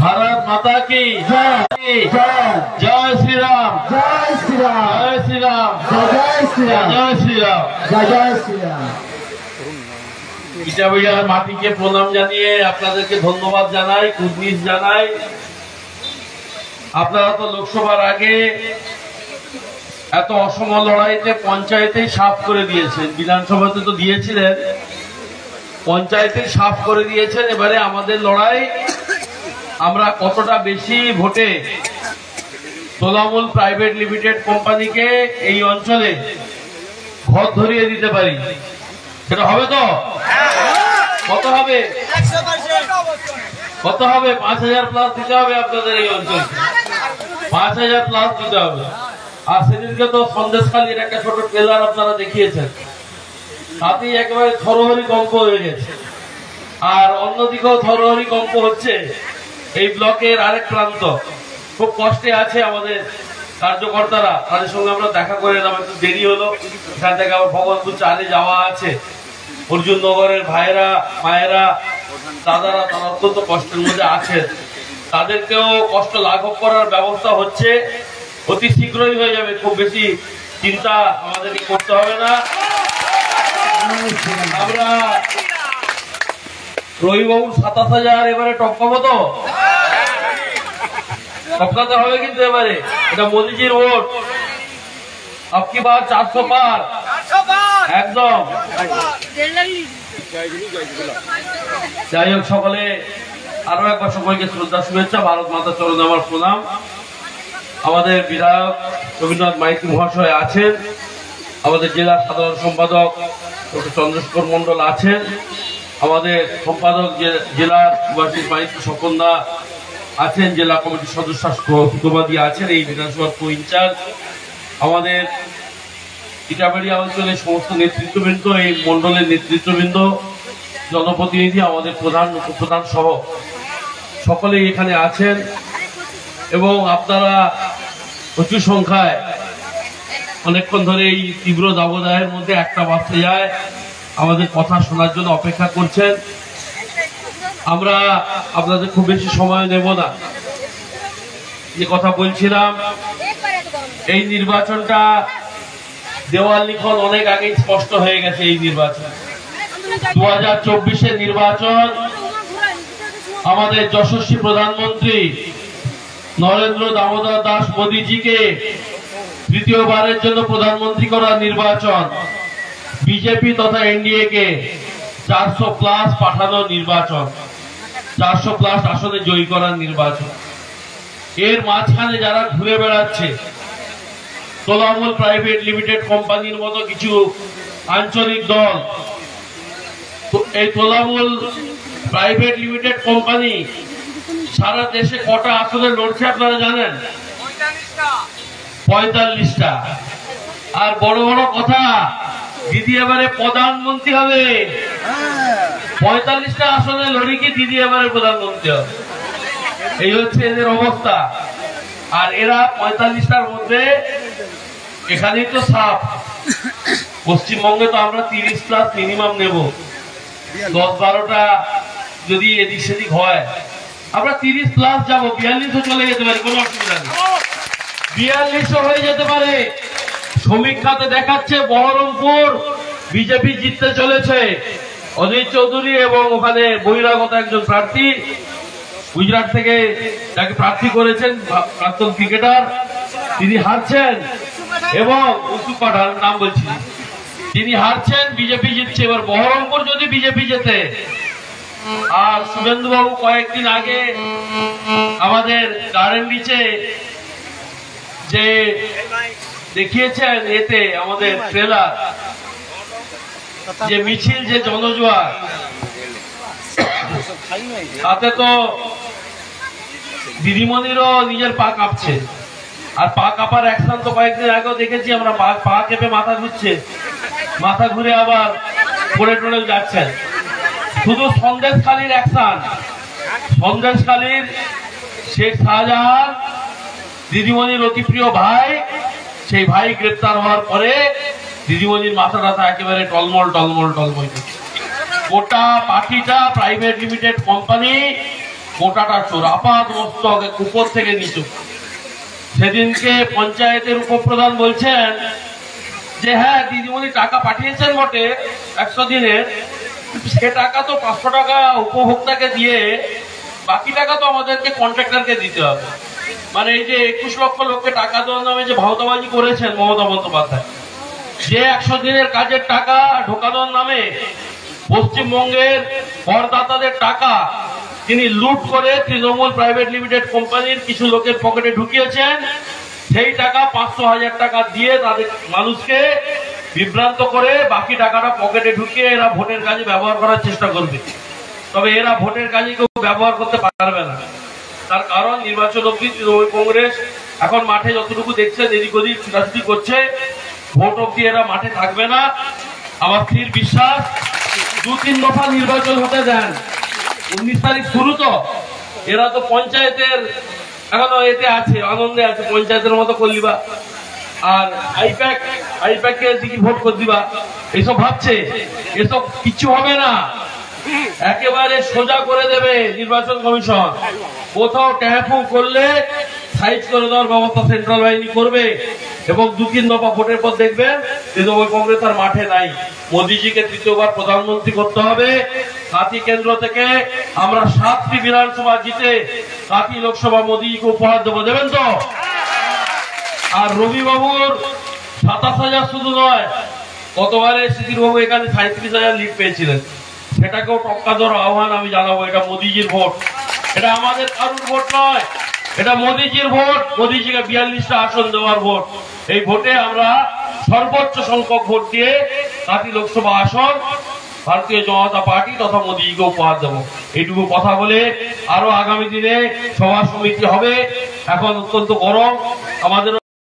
भारत माता की जय। जय श्री राम। जय श्री राम। जय श्री राम। जय श्री राम। जय श्री राम। जय श्री राम। ইটাবাড়িয়ার মাটিকে প্রণাম জানিয়ে আপনাদেরকে ধন্যবাদ জানাই, কুর্নিশ জানাই। আপনারা তো লোকসভার আগে এত অসম লড়াইতে পঞ্চায়েতে সাফ করে দিয়েছেন, বিধানসভাতে তো দিয়েছিলেন, পঞ্চায়েতে সাফ করে দিয়েছেন। এবারে আমাদের লড়াই আমরা কতটা বেশি ভোটে তোলামূল প্রাইভেট লিমিটেড কোম্পানিকে এই অঞ্চলে ঘর ধরিয়ে দিতে পারি, সেটা হবে তো? কত হবে? কত হবে? 5000 প্লাস দিতে হবে আপনাদের এই অঞ্চলে, 5000 প্লাস দিতে হবে। আর সেদিনকে তো সন্দেশখালীর একটা ছোট ট্রেলার আপনারা দেখিয়েছেন, তাতেই একেবারে থরহরি কম্প হয়ে গেছে। আর অন্যদিকেও থরহরি কম্প হচ্ছে এই ব্লকের আরেক প্রান্ত। খুব কষ্টে আছে আমাদের কার্যকর্তারা, তাদের সঙ্গে আমরা দেখা করে এলাম, একটু দেরি হলো। এখান থেকে আবার ভগবানপুর চালে যাওয়া আছে। অর্জুন নগরের ভাইয়েরা, মায়েরা, দাদারা তারা অত্যন্ত কষ্টের মধ্যে আছেন, তাদেরকেও কষ্ট লাঘব করার ব্যবস্থা হচ্ছে, অতি শীঘ্রই হয়ে যাবে। খুব বেশি চিন্তা আমাদেরকে করতে হবে না। আমরা রবিবাবুর 27,000 এবারে টপকাবো তো? টপকাতে হবে কিন্তু এবারে, এটা মোদিজির ভোট। আপকি বার 400 পার একদম। যাই হোক, সকলে আরো একবার সকলকে শ্রদ্ধা শুভেচ্ছা, ভারত মাতা চরণে আমার প্রণাম। আমাদের বিধায়ক রবীন্দ্রনাথ মাইতি মহাশয় আছেন, আমাদের জেলা সাধারণ সম্পাদক চন্দ্রশেখর মন্ডল আছেন, আমাদের সম্পাদক জেলার সুভাষিস মাইতি স্বপনদা আছেন, জেলা কমিটির সদস্য সুতোবাদী আছেন, এই বিধানসভার কো ইনচার্জ, আমাদের ইটাবাড়িয়া অঞ্চলের সমস্ত নেতৃত্ববৃন্দ, এই মন্ডলের নেতৃত্ববৃন্দ, জনপ্রতিনিধি, আমাদের প্রধান উপপ্রধান সহ সকলেই এখানে আছেন। এবং আপনারা প্রচুর সংখ্যায় অনেকক্ষণ ধরে এই তীব্র দাবদাহের মধ্যে 1টা বাজতে যায় আমাদের কথা শোনার জন্য অপেক্ষা করছেন। আমরা আপনাদের খুব বেশি সময় নেব না। যে কথা বলছিলাম, এই নির্বাচনটা দেওয়াল লিখন অনেক আগেই স্পষ্ট হয়ে গেছে। এই নির্বাচন 2024-এর নির্বাচন আমাদের যশস্বী প্রধানমন্ত্রী নরেন্দ্র দামোদর দাস মোদীজিকে তৃতীয়বারের জন্য প্রধানমন্ত্রী করার নির্বাচন, বিজেপি তথা এনডিএ কে 400 প্লাস পাঠানোর নির্বাচন, 400 প্লাস আসনে জয়ী করার নির্বাচন। এর মাঝখানে যারা ঘুরে বেড়াচ্ছে তোলামূল প্রাইভেট লিমিটেড কোম্পানির মতো কিছু আঞ্চলিক দল, এই তোলামূল প্রাইভেট লিমিটেড কোম্পানি সারা দেশে কটা আসনে লড়ছে আপনারা জানেন? 45টা। আর বড় বড় কথা, দিদি এবারে প্রধানমন্ত্রী হবে। 45টা আসনে লড়ি কি দিদি এবারে প্রধানমন্ত্রী হবে? এই হচ্ছে এদের অবস্থা। আর এরা 45টার মধ্যে এখানেই তো সাপ। পশ্চিমবঙ্গে তো আমরা 30 প্লাস মিনিমাম নেব। 10-12টা যদি এদিক সেদিক হয় আমরা 30 প্লাস যাবো, 42ও চলে যেতে পারে, কোনো অসুবিধা নেই, 42ও হয়ে যেতে পারে। সমীক্ষাতে দেখাচ্ছে বহরমপুর বিজেপি জিততে চলেছে। অজিত চৌধুরী এবং ওখানে বহিরাগত একজন প্রার্থী গুজরাট থেকে যাকে প্রার্থী করেছেন, প্রাক্তন ক্রিকেটার, তিনি হারছেন। এবং উসুপাঠার নাম বলছি, তিনি হারছেন, বিজেপি জিতছে। এবার বহরমপুর যদি বিজেপি জেতে, আর শুভেন্দু বাবু কয়েকদিন আগে আমাদের গার্ডেন বিচে যে দেখিয়েছেন, এতে আমাদের ট্রেলার, যে মিছিল, যে জনজোয়ার, তাতে তো দিদিমণিরও নিজের পা কাঁপছে। আর পা কাঁপার অ্যাকশন তো কয়েকদিন আগেও দেখেছি আমরা, পা কেঁপে মাথা ঘুরছে, মাথা ঘুরে আবার পড়ে টড়ে যাচ্ছেন। শুধু সন্দেশখালীর অ্যাকশন, সন্দেশখালীর শেখ শাহজাহান দিদিমণির অতি প্রিয় ভাই, সেই ভাই গ্রেপ্তার হওয়ার পরে দিদিমণির মাথা টাথা একেবারে টলমল টলমল টলমল করছে। গোটা পার্টিটা প্রাইভেট লিমিটেড কোম্পানি গোটাটা চোর, আপাত মস্তক উপর থেকে নিচু। সেদিনকে পঞ্চায়েতের উপপ্রধান বলছেন যে হ্যাঁ দিদিমণি টাকা পাঠিয়েছেন বটে 100 দিনের, সে টাকা তো 500 টাকা উপভোক্তাকে দিয়ে বাকি টাকা তো আমাদেরকে কন্ট্রাক্টরকে দিতে হবে। মানে এই যে 21 লক্ষ লোককে টাকা দেওয়ার নামে যে ভাওতাবাজি করেছেন মমতা বন্দ্যোপাধ্যায়, যে 100 দিনের কাজের টাকা ঢোকানোর নামে পশ্চিমবঙ্গের করদাতাদের টাকা তিনি লুট করে তৃণমূল প্রাইভেট লিমিটেড কোম্পানির কিছু লোকের পকেটে ঢুকিয়েছেন। সেই টাকা 500,000 টাকা দিয়ে তাদের মানুষকে বিভ্রান্ত করে বাকি টাকাটা পকেটে ঢুকিয়ে এরা ভোটের কাজে ব্যবহার করার চেষ্টা করবে। তবে এরা ভোটের কাজে কেউ ব্যবহার করতে পারবে না, তার কারণ নির্বাচন অবধি তৃণমূল কংগ্রেস এখন মাঠে যতটুকু দেখছেন এদিক ওদিক ছুটাছুটি করছে, ভোট অবধি এরা মাঠে থাকবে না। আমার স্থির বিশ্বাস 2-3 দফা নির্বাচন হতে দেন, 19 তারিখ শুরু তো, এরা তো পঞ্চায়েতের এখনো এতে আছে, আনন্দে আছে, পঞ্চায়েতের মতো করলিবা আর আইপ্যাক কে দিকে ভোট করে দিবা, এইসব ভাবছে। এসব কিছু হবে না, একেবারে সোজা করে দেবে নির্বাচন কমিশন। কোথাও ট্যাফু করলে সাইজ করে দেওয়ার ব্যবস্থা সেন্ট্রাল বাহিনী করবে। এবং 2-3 দফা ভোটের পর দেখবেন তৃণমূল কংগ্রেস আর মাঠে নাই। মোদীজিকে তৃতীয়বার প্রধানমন্ত্রী করতে হবে। কাঁথি কেন্দ্র থেকে আমরা 7টি বিধানসভা জিতে কাঁথি লোকসভা মোদীজিকে উপহার দেবো, দেবেন তো? আর রবিবাবুর 27,000 শুধু নয়, গতবারে সিদ্দিকবাবু এখানে 37,000 লিড পেয়েছিলেন, সেটাকেও টক্কা দেওয়ার আহ্বান আমি জানাবো। এটা মোদীজির ভোট, এটা আমাদের কারুর ভোট নয়, এটা মোদীজির ভোট। মোদীজিকে 42টা আসন দেওয়ার ভোট। এই ভোটে আমরা সর্বোচ্চ সংখ্যক ভোট দিয়ে কাঁথি লোকসভা আসন ভারতীয় জনতা পার্টি তথা মোদীজিকে উপহার দেবো। এইটুকু কথা বলে আরো আগামী দিনে সভা সমিতি হবে। এখন অত্যন্ত গরম, আমাদের